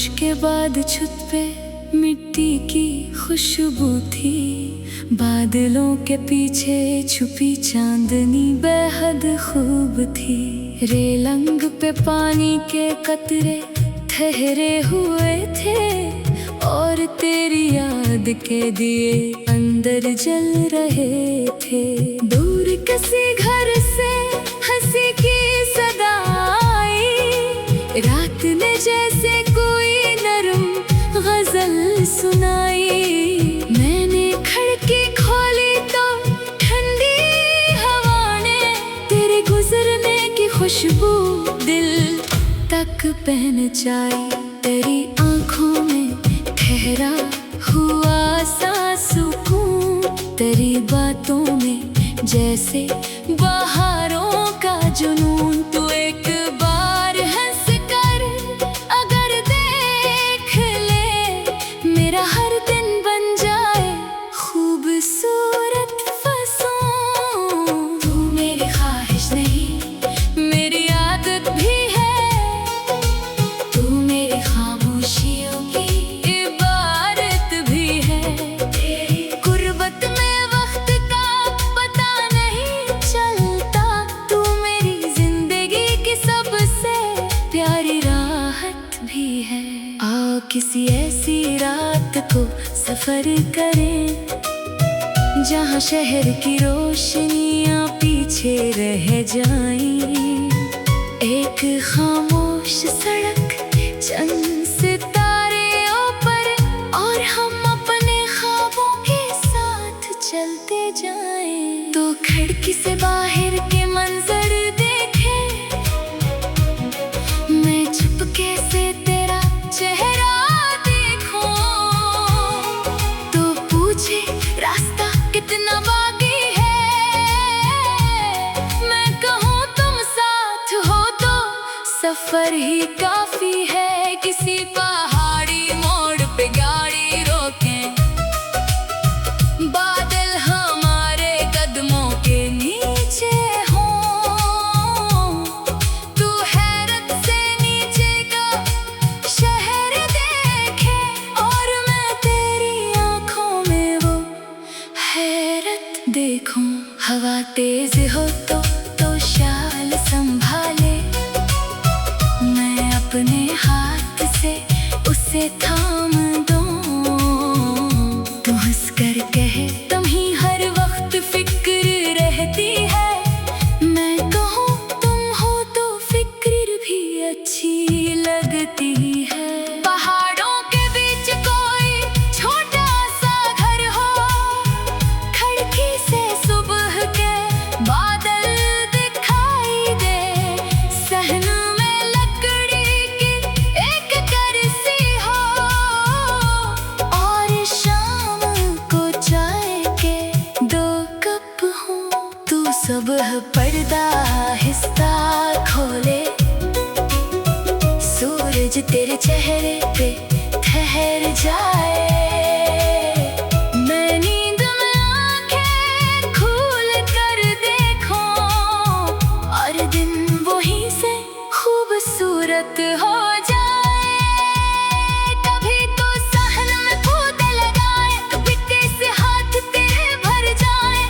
बारिश के बाद छत पे मिट्टी की खुशबू थी। बादलों के पीछे छुपी चांदनी बेहद खूब थी। रेलंग पे पानी के कतरे ठहरे हुए थे और तेरी याद के दिए अंदर जल रहे थे। दूर किसी घर से हंसी की सदा आई, रात ने जैसे कोई नरम गजल सुनाई। मैंने खिड़की खोली तो ठंडी हवा ने तेरे गुजरने की खुशबू दिल तक पहचाई। तेरी आंखों में ठहरा हुआ सा सुकून, तेरी बातों में जैसे बहारों का जुनून। तू एक बार हंस कर अगर देख ले, मेरा हर दिन बन जाए खूबसूरत फसों। तू मेरी ख्वाहिश नहीं मेरी आदत भी है, तू मेरी खामोशियों की इबारत भी है। तेरी गुर्बत में वक्त का पता नहीं चलता, तू मेरी जिंदगी की सबसे प्यारी राहत भी है। आओ किसी ऐसी रात को सफर करें जहाँ शहर की रोशनियाँ पीछे रह जाएं। एक खामोश सड़क, चंद सितारे ऊपर, और हम अपने ख्वाबों के साथ चलते जाएं। तो खिड़की से बाहर के मंजर देखे, मैं चुपके से तेरा चेहरा देखूं। तो पूछे रास्ता कितना बाकी है, मैं कहूँ तुम साथ हो तो सफर ही काफी है। किसी पहाड़ी मोड़ पे गाड़ी रोकें, बादल हमारे कदमों के नीचे हों। तू हैरत से नीचे का शहर देखे और मैं तेरी आंखों में वो हैरत देखूं। हवा तेज हो तो शाल संभाले, मैं अपने हाथ से उसे थाम दूं। तू हंस कर कहे तुम ही हर वक्त फिक्र रहती है, मैं कहूँ तुम हो तो फिक्र भी अच्छी लगती है। पहाड़ों के बीच कोई छोटा सा घर हो, खिड़की से सुबह के बादल दिखाई दे। सहन में लकड़ी की एक कुर्सी हो, और शाम को चाय के 2 कप हो। तू सुबह पर्दा आहिस्ता खोले, सूरज तेरे चेहरे पे ठहर जाए। मैं नींद में आंखें खोल कर देखूं, और दिन वहीं से खूबसूरत हो जाए। कभी तो सहन में कूद लगाए, तो पिट्टे से हाथ तेरे भर जाए।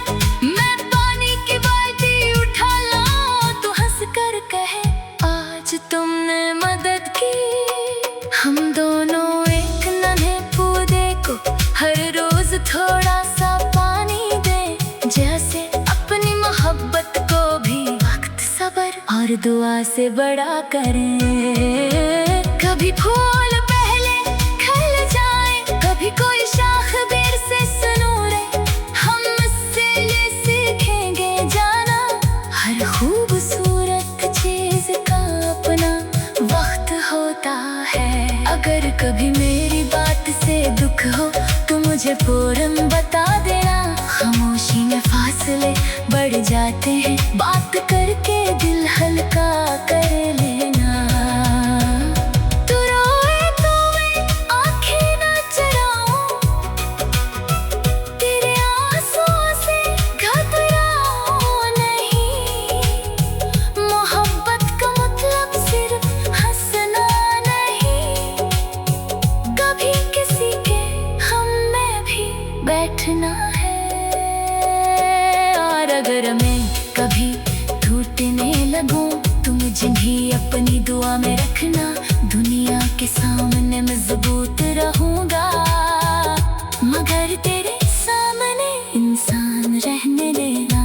मैं पानी की बाल्टी उठा लाऊं, तो हंस कर कहे आज तुमने मदद की। हम दोनों एक नन्हे पौधे को हर रोज थोड़ा सा पानी दे, जैसे अपनी मोहब्बत को भी वक्त, सब्र और दुआ से बड़ा करें। कभी फूल पहले खिल जाए, कभी कोई शाख देर से सुनूरे। हम उससे ये सीखेंगे जाना, हर खूबसूरत चीज का अपना वक्त होता है। अगर कभी मेरी बात से दुख हो तो मुझे फौरन बता देना। खामोशी में फासले बढ़ जाते हैं, बात करके दिल हल्का कर लेना। तू रोए तो मैं आंखें न चुराऊं, तेरे आंसुओं से घबराऊं नहीं। मोहब्बत का मतलब सिर्फ हंसना नहीं, अगर मैं कभी टूटने लगूं, तुम जिन्हें अपनी दुआ में रखना। दुनिया के सामने मजबूत रहूंगा, मगर तेरे सामने इंसान रहने देना।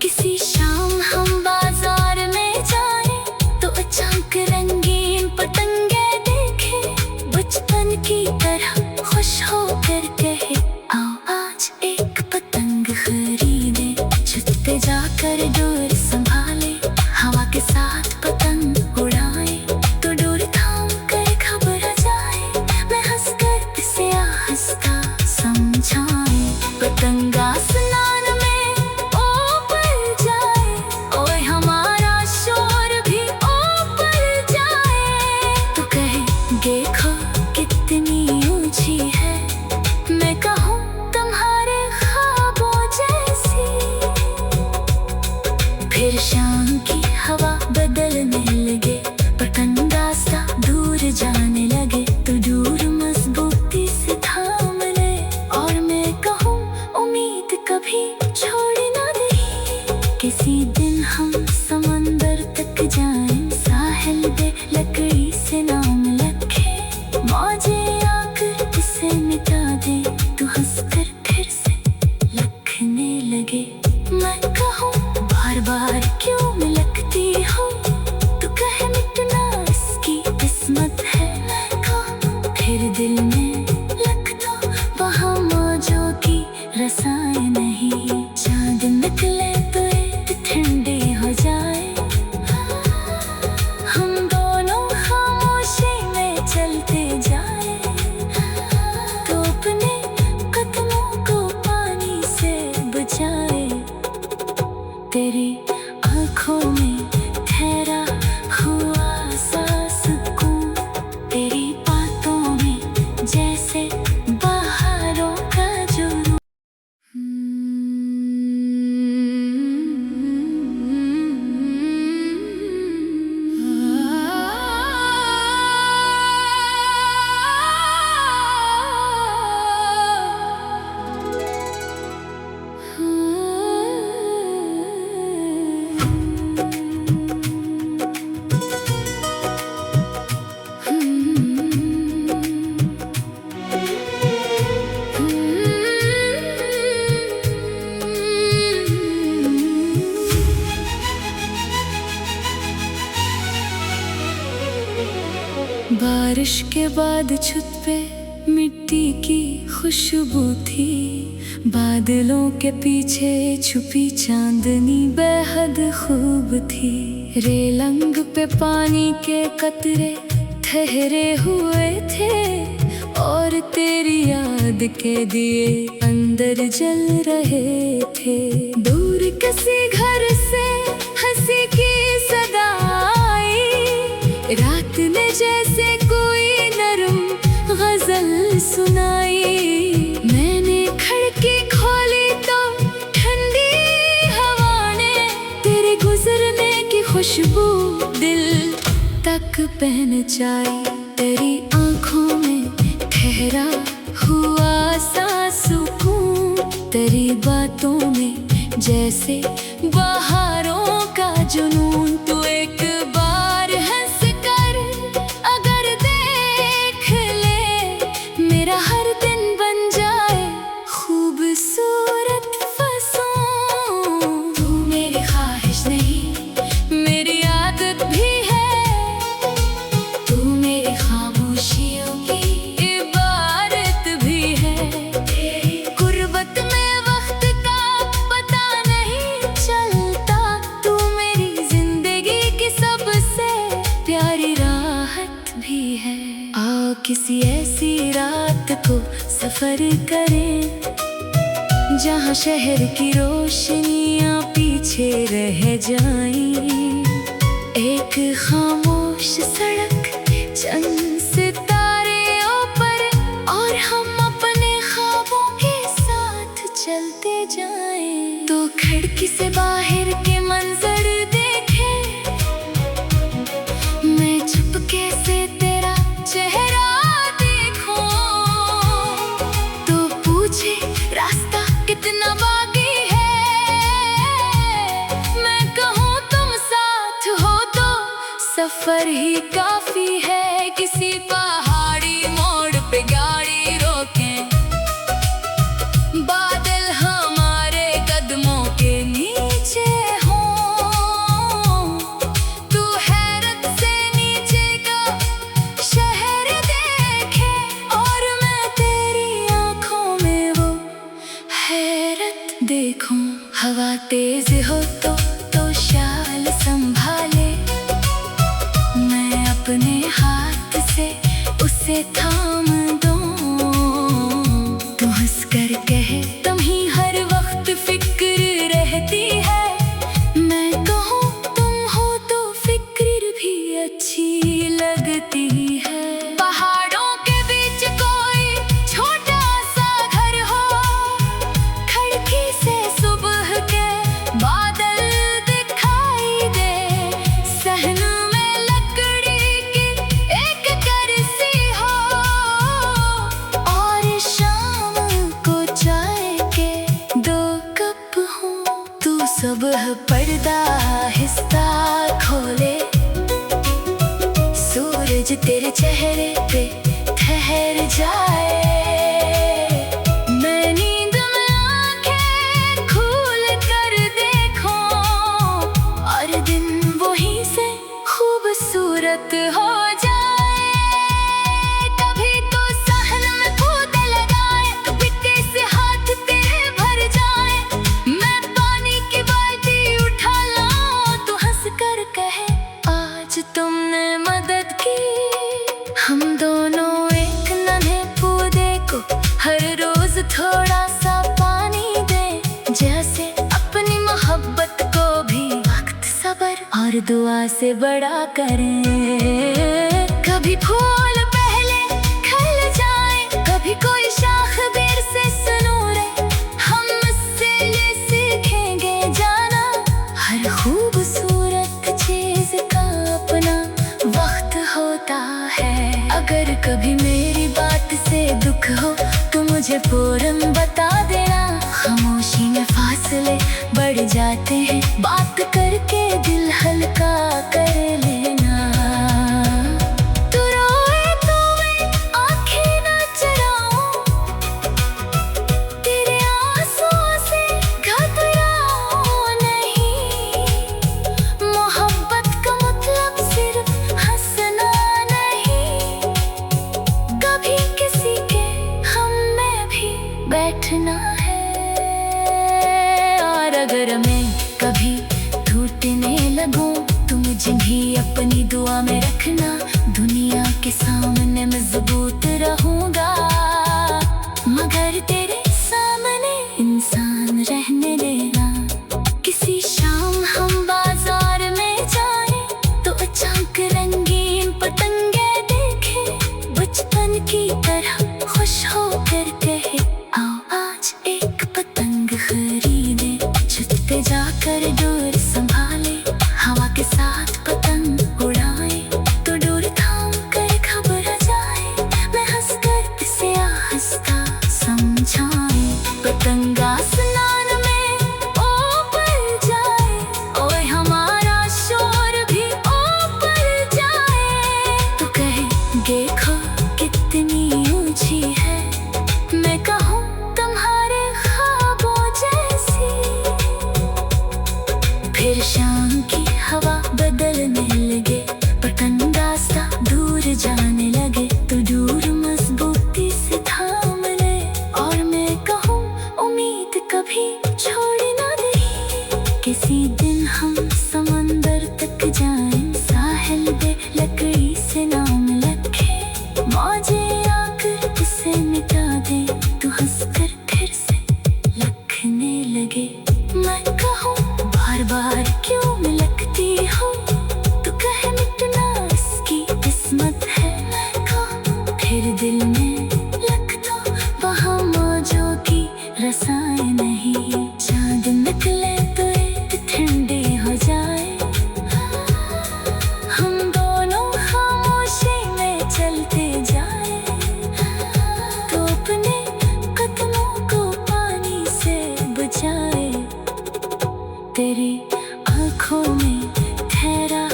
किसी शाम हम बाजार में जाएं तो अचानक रंगीन पतंगे देखे, बचपन की तरह खुश होकर कहे आओ आज एक पतंग खरीदे। छत पे जाकर डोर संभाले, हवा के साथ पतंग उड़ाए, तो डोर थाम कर घबरा जाए, मैं हंसकर इसे आहिस्ता समझाए। पतंग आसमान में ऊपर जाए, ओए हमारा शोर भी ऊपर जाए, तो कहे देखो कितनी ऊंची है, मैं कहूँ तुम्हारे ख्वाबों जैसी। फिर शाम की हवा बदलने लगे, पतंग रास्ता दूर जाने लगे, तो दूर मजबूती से थाम ले, और मैं कहूँ उम्मीद कभी छोड़ना नहीं। किसी दिन हम समंदर तक जाएं, साहिल पे लकड़ी से नाम लिखे, मौजे आकर इसे मिटा दे, तो हंसकर फिर से लिखने लगे। मैं कहूँ बार बार क्यों मिलती हो, तो कहे मिटना इसकी किस्मत है। मैं कहूँ फिर दिल में लिख दो, वहाँ मौजों की रसाएं नहीं। चांद निकले तो ये ठंडे हो जाए, हम दोनों खामोशी में चलते जाए, तो अपने कदमों को पानी से बचाए। तेरी आँखों में ठहरा हुआ सा सुकून, तेरी बातों में जैसे बहारों का जुनून। बारिश के बाद छत पे मिट्टी की खुशबू थी, बादलों के पीछे छुपी चांदनी बेहद खूब थी। रेलंग पे पानी के कतरे ठहरे हुए थे, और तेरी याद के दिए अंदर जल रहे थे। दूर किसी घर से हंसी की सदा आई, रात ने जैसे कोई नरम गजल सुनाई। मैंने खिड़की खोली तो ठंडी हवा ने तेरे गुजरने की खुशबू दिल तक पहचाई। तेरी आँखों में ठहरा हुआ सा सुकून, तेरी बातों में जैसे बहारों का जुनून। तू एक बार हंस कर अगर देख ले, मेरा हर दिन बन जाए खूबसूरत फसों। तू मेरी ख्वाहिश नहीं मेरी आदत भी है, तू मेरी खामोशियों की इबारत भी है। गुर्बत में वक्त का पता नहीं चलता, तू मेरी जिंदगी की सबसे प्यारी राहत भी है। आओ किसी ऐसी रात को सफर करें, जहाँ शहर की रोशनियाँ पीछे रह जाएं। एक खामोश सड़क, चंद सितारे ऊपर, और हम अपने ख्वाबों के साथ चलते जाएं। तो खिड़की से बाहर के मंजर देखे, मैं चुपके से तेरा चेहरा देखूं, तो पूछे रास्ता कितना बाकी है। प्यार ही काफी है। किसी पहाड़ी मोड़ पे गाड़ी रोकें, बादल हमारे कदमों के नीचे हों। तू हैरत से नीचे का शहर देखे और मैं तेरी आंखों में वो हैरत देखूं। हवा तेज हो तो शाल संभाले, मैं अपने हाथ से उसे थाम दूं। तू हंस कर कहे तुम ही हर वक्त फिक्र रहती है, मैं कहूँ तुम हो तो फिक्र भी अच्छी लगती है। पहाड़ों के बीच कोई छोटा सा घर हो, खिड़की से सुबह के बादल दिखाई दे। सहन में लकड़ी की एक कुर्सी हो और शाम को चाय के 2 कप हो। तू सुबह पर्दा आहिस्ता खोले, सूरज तेरे चेहरे पे ठहर जाए। मैं नींद में आंखें खोल कर देखूं और दिन वहीं से खूबसूरत हो जाए। कभी तो सहन में कूद लगाए, कभी कैसे हाथ तेरे भर जाए। मैं पानी की बाल्टी उठा लाऊं, तू हंस कर कहे आज तुमने मदद की। हम दोनों एक नन्हे पौधे को हर रोज थोड़ा सा पानी दे, जैसे अपनी मोहब्बत को भी वक्त सब्र और दुआ से बड़ा करें। कभी फूल पहले खिल जाए, कभी कोई शाख देर से सनूरे। हम इससे ये सीखेंगे जाना, हर खूबसूरत चीज का अपना वक्त होता है। अगर कभी मेरी बात से दुख हो तो मुझे फौरन बता देना। खामोशी में फासले बढ़ जाते हैं, बात करके दिल हल्का कर लेना। तू रोए तो मैं आंखें न चुराऊं, तेरे आंसुओं से घबराऊं नहीं। मोहब्बत का मतलब सिर्फ हंसना नहीं, कभी किसी के हम में भी बैठना है। और अगर मैं कभी टूटने लगूं तो मुझे भी अपनी दुआ में रखना। दुनिया के सामने मजबूत रहूंगा, मगर तेरे सामने इंसान रहने देना। किसी शाम हम बाजार में जाएं तो अचानक रंगीन पतंगे देखे, बचपन की तरह खुश होकर कहे आओ आज एक पतंग खरीदे। छत पे जाकर डोर संभाले, हवा के साथ पतंग उड़ाए। तो डोर थाम कर घबरा जाए, मैं हंसकर इसे आहिस्ता समझाए। पतंग आसमान में ऊपर जाए, ओए हमारा शोर भी ऊपर जाए। तो कहे देखो कितनी ऊंची है, मैं कहूँ तुम्हारे ख्वाबों जैसी। फिर शाम की हवा बदलने लगे, पतंग रास्ता दूर जाने लगे। तो दूर मजबूती से थाम ले और मैं कहूँ उम्मीद कभी छोड़ना नहीं। किसी दिन हम समंदर तक जाएं, साहिल पे लकड़ी से नाम लिखे। मौजे आकर उसे मिटा दे, तू हंसकर फिर से लिखने लगे। मैं कहूँ बार बार क्यों लगती हो, तू कहे मिटना इसकी किस्मत है। मैं कहूँ फिर दिल में लग दो वहाँ मौजों की रसाएं नहीं। चांद निकले तो एक ठंडी हो जाए, हम दोनों खामोशी में चलते जाए। तो अपने कदमों को पानी से बचाए, तेरी आँखों में ठहरा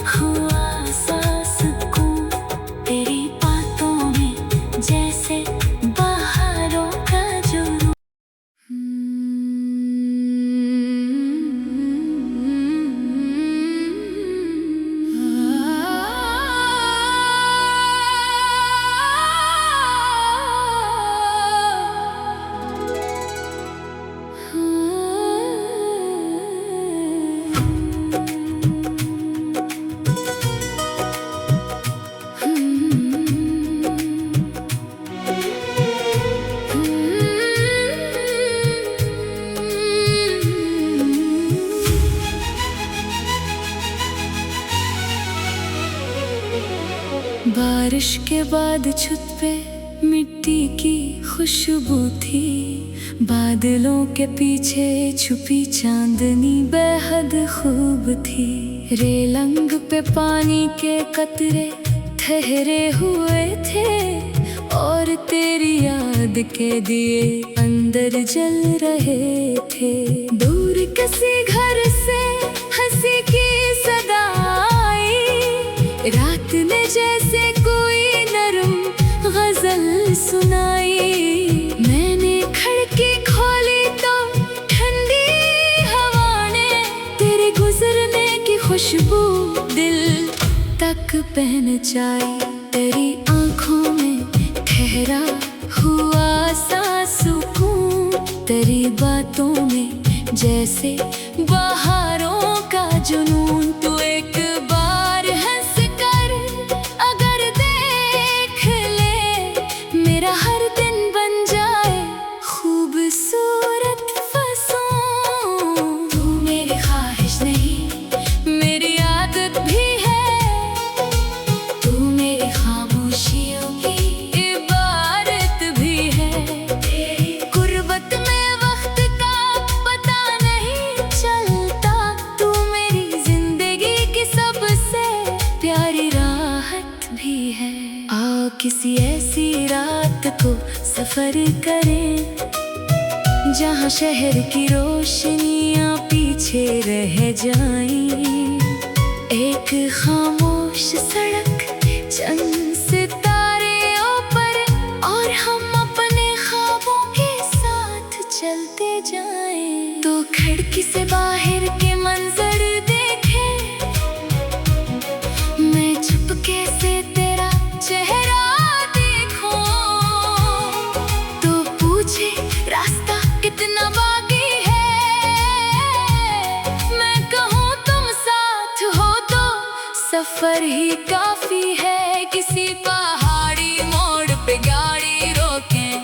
हुआ सा बारिश के बाद छत पे मिट्टी की खुशबू थी, बादलों के पीछे छुपी चांदनी बेहद खूब थी। रेलंग पे पानी के कतरे ठहरे हुए थे और तेरी याद के दिए अंदर जल रहे थे। दूर किसी घर से हंसी की सदा आई, रात ने जैसे कोई नरम गजल सुनाई। मैंने खिड़की खोली तो ठंडी हवा ने तेरे गुजरने की खुशबू दिल तक पहचाई। तेरी आंखों में ठहरा हुआ सा सुकून, तेरी बातों में जैसे बहारों का जुनून। तू एक बार हंस कर अगर देख ले, मेरा हर दिन बन जाए खूबसूरत फसों। तू मेरी ख्वाहिश नहीं मेरी आदत भी है, तू मेरी खामोशियों की इबारत भी है। तेरी गुर्बत में वक्त का पता नहीं चलता, तू मेरी जिंदगी की सबसे प्यारी राहत भी है। आओ किसी ऐसी रात को सफर करें, जहाँ शहर की रोशनियाँ पीछे रह जाएं। एक खामोश सड़क, चंद सितारे ऊपर, और हम अपने ख्वाबों के साथ चलते जाएं। तो खिड़की से बाहर के मंजर देखे, मैं चुपके से तेरा चेहरा देखूं। तो पूछे रास्ता कितना बाकी है, मैं कहूँ तुम साथ हो तो सफर ही काफी है। किसी पहाड़ी मोड़ पे गाड़ी रोकें,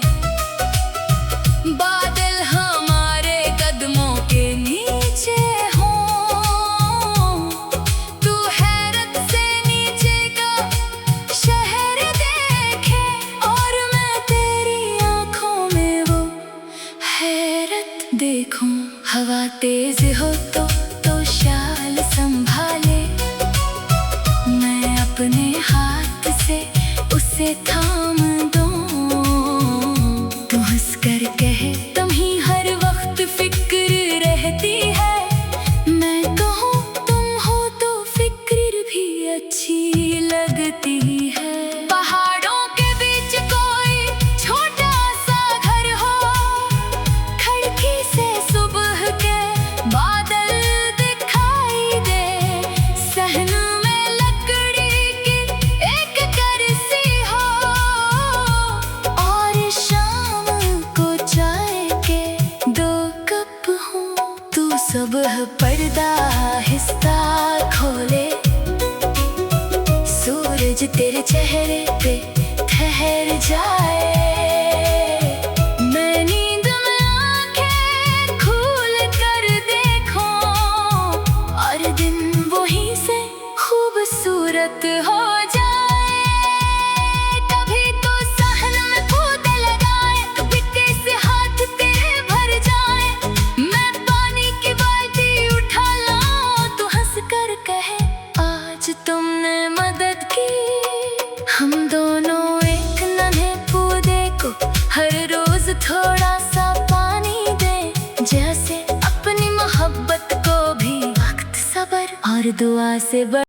बादल हमारे कदमों के नीचे हों। तू हैरत से नीचे का शहर देखे, और मैं तेरी आंखों में वो हैरत देखूं। हवा तेज हो तो शाल संभाले, मैं अपने हाथ से उसे थाम दूं। तू हंस कर कहे तुम ही हर वक्त फिक्र रहती है, मैं कहूँ तुम हो तो फिक्र भी अच्छी लगती है। पहाड़ों के बीच कोई छोटा सा घर हो, खिड़की से सुबह के बादल दिखाई दे। सहन में लकड़ी की एक कुर्सी हो, और शाम को चाय के 2 कप हो। तू सुबह पर्दा आहिस्ता खोले, सूरज तेरे चेहरे पे ठहर जाए। मैं नींद में आंखें खोल कर देखूं, और दिन वहीं से खूबसूरत हो जाए। कभी तो सहन में कूद लगाए, कभी कैसे हाथ तेरे भर जाए। मैं पानी की बाल्टी उठा लाऊं, तू हंस कर कहे आज तुमने मदद की। हम दोनों एक नन्हे पौधे को हर रोज थोड़ा सा पानी दे, जैसे अपनी मोहब्बत को भी वक्त, सब्र और दुआ से